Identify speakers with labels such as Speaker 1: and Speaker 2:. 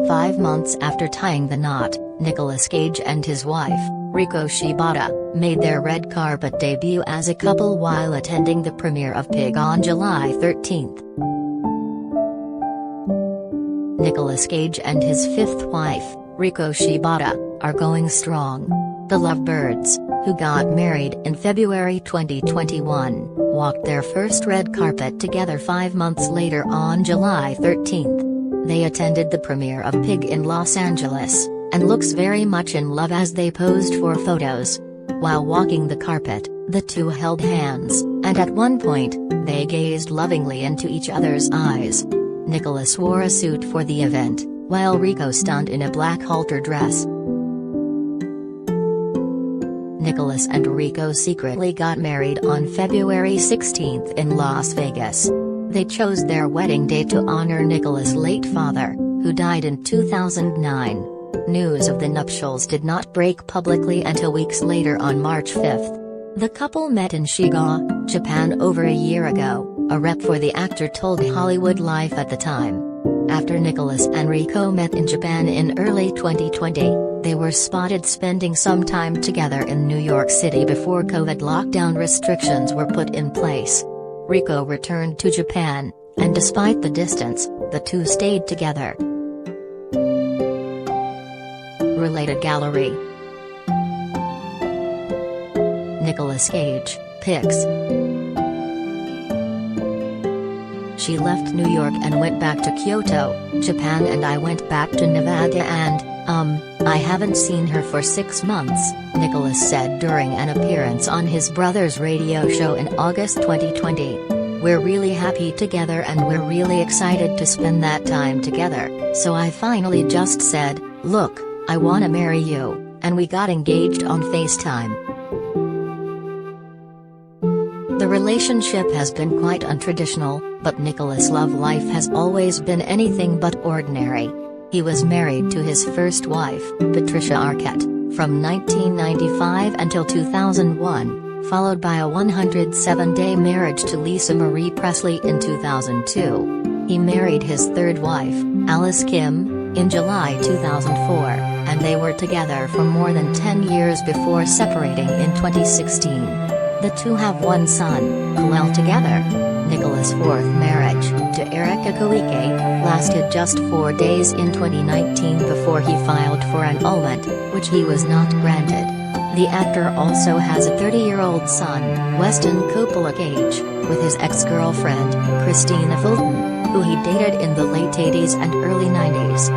Speaker 1: 5 months after tying the knot, Nicolas Cage and his wife, Riko Shibata, made their red carpet debut as a couple while attending the premiere of Pig on July 13. Nicolas Cage and his fifth wife, Riko Shibata, are going strong. The lovebirds, who got married in February 2021, walked their first red carpet together 5 months later on July 13. They attended the premiere of Pig in Los Angeles, and looks very much in love as they posed for photos. While walking the carpet, the two held hands, and at one point, they gazed lovingly into each other's eyes. Nicolas wore a suit for the event, while Riko stunned in a black halter dress. Nicolas and Riko secretly got married on February 16 in Las Vegas. They chose their wedding day to honor Nicolas' late father, who died in 2009. News of the nuptials did not break publicly until weeks later on March 5. The couple met in Shiga, Japan over a year ago, a rep for the actor told HollywoodLife at the time. After Nicolas and Riko met in Japan in early 2020, they were spotted spending some time together in New York City before COVID lockdown restrictions were put in place. Riko returned to Japan, and despite the distance, the two stayed together. Related gallery. Nicolas Cage, pics. She left New York and went back to Kyoto, Japan, and I went back to Nevada and, I haven't seen her for 6 months, Nicolas said during an appearance on his brother's radio show in August 2020. We're really happy together and we're really excited to spend that time together, so I finally just said, look, I wanna marry you, and we got engaged on FaceTime. The relationship has been quite untraditional, but Nicolas' love life has always been anything but ordinary. He was married to his first wife, Patricia Arquette, from 1995 until 2001, followed by a 107-day marriage to Lisa Marie Presley in 2002. He married his third wife, Alice Kim, in July 2004, and they were together for more than 10 years before separating in 2016. The two have one son, Hillel, together. Nicolas' fourth marriage, to Erika Koike, lasted just 4 days in 2019 before he filed for annulment, which he was not granted. The actor also has a 30-year-old son, Weston Coppola Cage, with his ex-girlfriend, Christina Fulton, who he dated in the late 80s and early 90s.